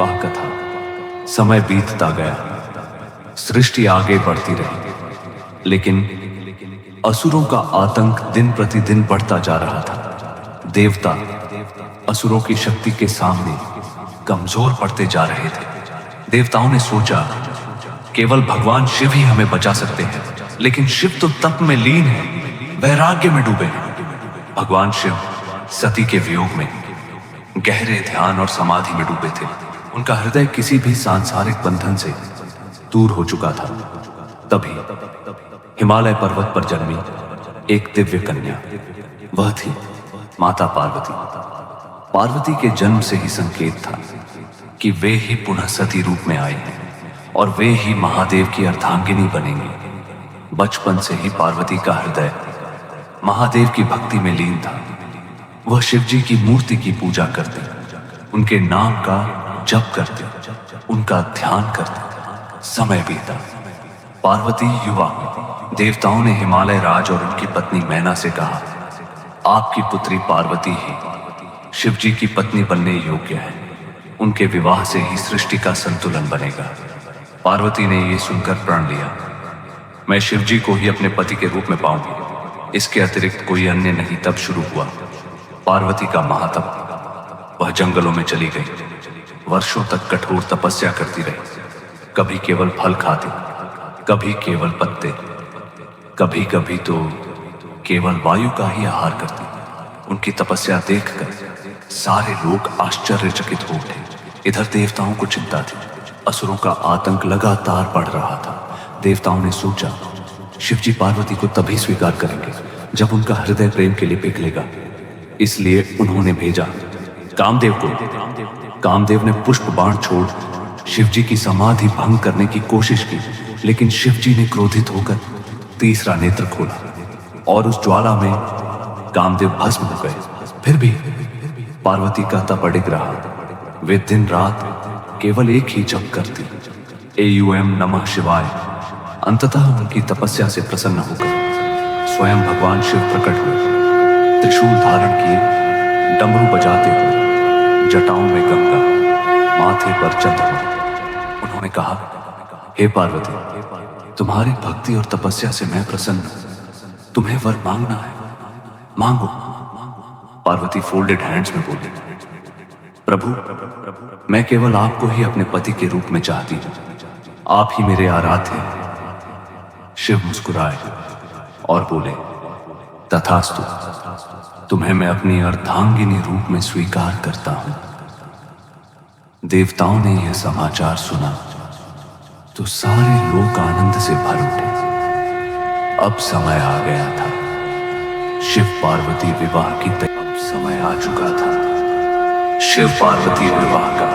विवाह का था। समय बीतता गया, सृष्टि आगे बढ़ती रही, लेकिन असुरों का आतंक दिन प्रतिदिन बढ़ता जा रहा था। देवता असुरों की शक्ति के सामने कमजोर पड़ते जा रहे थे। देवताओं ने सोचा, केवल भगवान शिव ही हमें बचा सकते हैं, लेकिन शिव तो तप में लीन है, वैराग्य में डूबे हैं। भगवान शिव सती के वियोग में गहरे ध्यान और समाधि में डूबे थे। उनका हृदय किसी भी सांसारिक बंधन से दूर हो चुका था। तभी हिमालय पर्वत पर जन्मी एक दिव्य कन्या, वह थी माता पार्वती। पार्वती के जन्म से ही संकेत था कि वे ही पुनः सती रूप में आए हैं और वे ही महादेव की अर्धांगिनी बनेंगी। बचपन से ही पार्वती का हृदय महादेव की भक्ति में लीन था। वह शिव जी की मूर्ति की पूजा करते, उनके नाम का जप करते, उनका ध्यान करते। समय बीता, पार्वती युवा हुई। देवताओं ने हिमालय राज और उनकी पत्नी मैना से कहा, आपकी पुत्री पार्वती ही शिव जी की पत्नी बनने योग्य है। उनके विवाह से ही सृष्टि का संतुलन बनेगा। पार्वती ने यह सुनकर प्रण लिया, मैं शिव जी को ही अपने पति के रूप में पाऊंगी, इसके अतिरिक्त कोई अन्य नहीं। तब शुरू हुआ पार्वती का महातप। वह जंगलों में चली गई, वर्षों तक कठोर तपस्या करती रही। कभी केवल फल खाती, कभी केवल पत्ते, कभी कभी तो केवल वायु का ही आहार करती। उनकी तपस्या देखकर सारे लोग आश्चर्यचकित हो उठे। इधर देवताओं को चिंता थी, असुरों का आतंक लगातार बढ़ रहा था। देवताओं ने सोचा, शिवजी पार्वती को तभी स्वीकार करेंगे जब उनका हृदय प्रेम के लिए पिघलेगा। इसलिए उन्होंने भेजा कामदेव को। कामदेव ने पुष्प बाण छोड़ शिवजी की समाधि भंग करने की कोशिश की, लेकिन शिवजी ने क्रोधित होकर तीसरा नेत्र खोला और उस ज्वाला में कामदेव भस्म हो गए। फिर भी पार्वती का तप अडिग रहा। वे दिन रात केवल एक ही जप करती, एयूएम नमः शिवाय। अंततः उनकी तपस्या से प्रसन्न होकर स्वयं भगवान शिव प्रकट हुए। त्रिशूल धारण किए, डमरू बजाते हुए, जटाओं में गंगा, माथे पर चंद्रमा। उन्होंने कहा, हे पार्वती, तुम्हारी भक्ति और तपस्या से मैं प्रसन्न हूं। तुम्हें वर मांगना है, मांगो। पार्वती फोल्डेड हैंड्स में बोली, प्रभु, मैं केवल आपको ही अपने पति के रूप में चाहती हूं। आप ही मेरे आराध्य हैं। शिव मुस्कुराए और बोले, तथास्तु, तुम्हें मैं अपनी अर्धांगिनी रूप में स्वीकार करता हूं। देवताओं ने यह समाचार सुना तो सारे लोग आनंद से भर उठे। अब समय आ गया था शिव पार्वती विवाह की। अब समय आ चुका था शिव पार्वती विवाह का।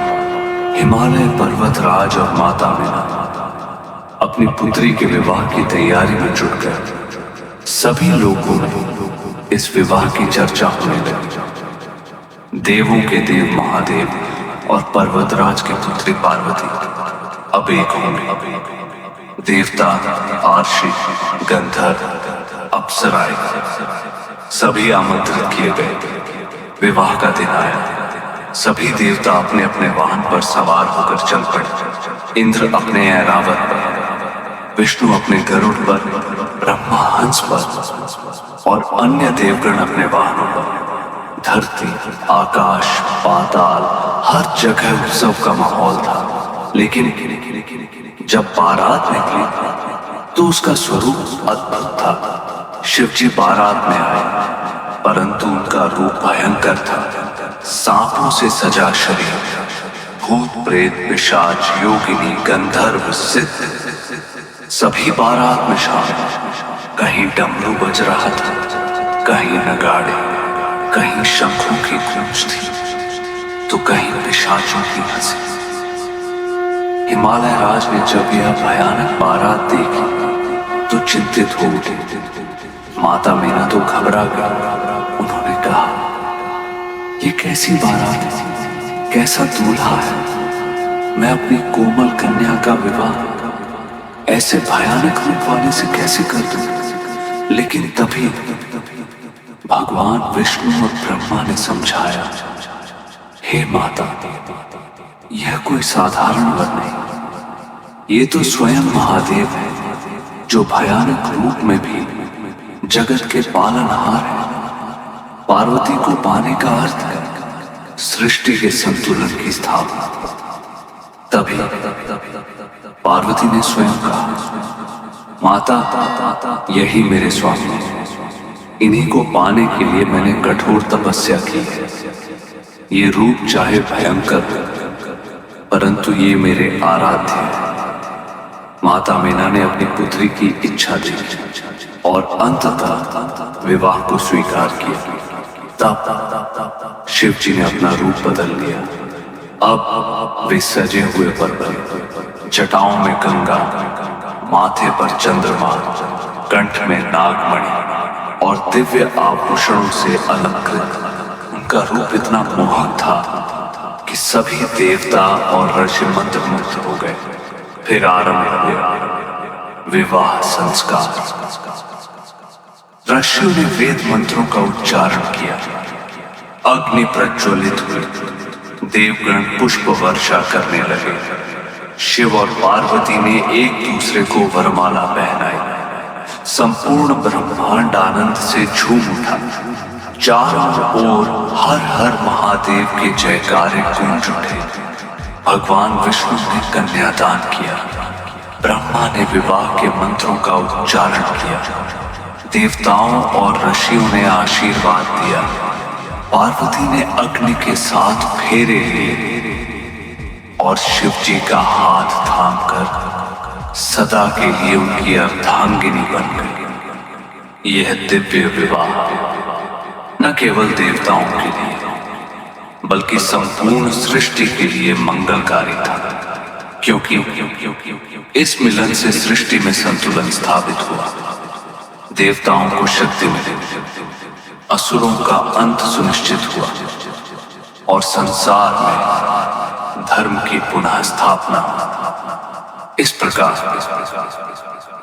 हिमालय पर्वत राज और माता मैना अपनी पुत्री के विवाह की तैयारी में जुट गए। सभी लोगों में इस विवाह की चर्चा होने लगी। देवों के देव महादेव और पर्वतराज की पुत्री पार्वती अब एक होंगे। देवता, आर्षि, गंधर्व, अप्सराएं सभी आमंत्रित किए गए। विवाह का दिन आया। सभी देवता अपने अपने वाहन पर सवार होकर चल पड़े। इंद्र अपने ऐरावत पर, विष्णु अपने गरुड़ पर, ब्रह्मा हंस पर और अन्य देवगण अपने वाहनों पर। धरती, आकाश, पाताल, हर जगह उत्सव का माहौल था। लेकिन जब बारात निकली तो उसका स्वरूप अद्भुत था। शिवजी बारात में आए, परंतु उनका रूप भयंकर था। सांपों से सजा शरीर, भूत प्रेत, पिशाच, योगिनी, गंधर्व, सिद्ध सभी बारात में शामिल। कहीं डमरू बज रहा था, कहीं नगाड़े, कहीं शंखों की गूंज थी तो कहीं पिशाचों की हंसी। हिमालय राज ने जब यह भयानक बारात देखी तो चिंतित हो उठे। माता मीना तो घबरा गई। उन्होंने कहा, ये कैसी बारात है, कैसा दूल्हा है। मैं अपनी कोमल कन्या का विवाह ऐसे भयानक रूप वाले से कैसे कर दूं। लेकिन तभी भगवान विष्णु और ब्रह्मा ने समझाया, हे माता, यह कोई साधारण वर नहीं, ये तो स्वयं महादेव है, जो भयानक रूप में भी जगत के पालनहार है। पार्वती को पाने का अर्थ है सृष्टि के संतुलन की स्थापना। तभी पार्वती ने स्वयं कहा, माता, यही मेरे स्वामी हैं। इन्हीं को पाने के लिए मैंने कठोर तपस्या की है। ये रूप चाहे भयंकर हो, परंतु ये मेरे आराध्य हैं। माता मीना ने अपनी पुत्री की इच्छा देखी और अंततः विवाह को स्वीकार किया। तब शिव जी ने अपना रूप बदल लिया। अब वे सजे हुए पर्वत, जटाओं में गंगा, माथे पर चंद्रमा, कंठ में नागमणि और दिव्य आभूषणों से अलंकृत उनका रूप इतना मोहक था कि सभी देवता और ऋषि मंत्रमुग्ध हो गए। फिर आरंभ हुआ विवाह संस्कार। ऋषियों ने वेद मंत्रों का उच्चारण किया, अग्नि प्रज्वलित हुई, देवगण पुष्प वर्षा करने लगे। शिव और पार्वती ने एक दूसरे को वरमाला पहनाई। संपूर्ण ब्रह्मांड आनंद से झूम उठा। चारों ओर हर हर महादेव के जयकारे गूंज उठे। भगवान विष्णु ने कन्यादान किया। ब्रह्मा ने विवाह के मंत्रों का उच्चारण किया। देवताओं और ऋषियों ने आशीर्वाद दिया। पार्वती ने अग्नि के साथ फेरे लिए और शिव जी का हाथ थामकर सदा के लिए उनकी अर्धांगिनी बन गई। यह दिव्य विवाह न केवल देवताओं के लिए बल्कि संपूर्ण सृष्टि के लिए मंगलकारी था, क्योंकि इस मिलन से सृष्टि में संतुलन स्थापित हुआ। देवताओं को शक्ति मिली, असुरों का अंत सुनिश्चित हुआ और संसार में धर्म की पुनः स्थापना। इस प्रकार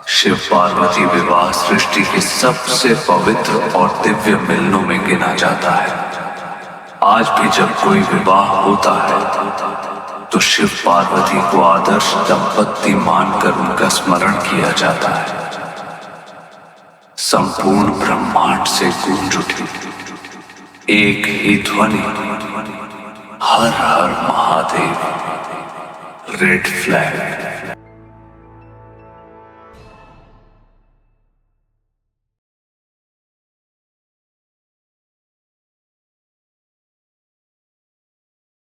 शिव पार्वती विवाह सृष्टि के सबसे पवित्र और दिव्य मिलनों में गिना जाता है। आज भी जब कोई विवाह होता है तो शिव पार्वती को आदर्श दंपत्ति मानकर उनका स्मरण किया जाता है। संपूर्ण ब्रह्मांड से गूंज उठी एक ही ध्वनि, हर हर महादेव। Red flag.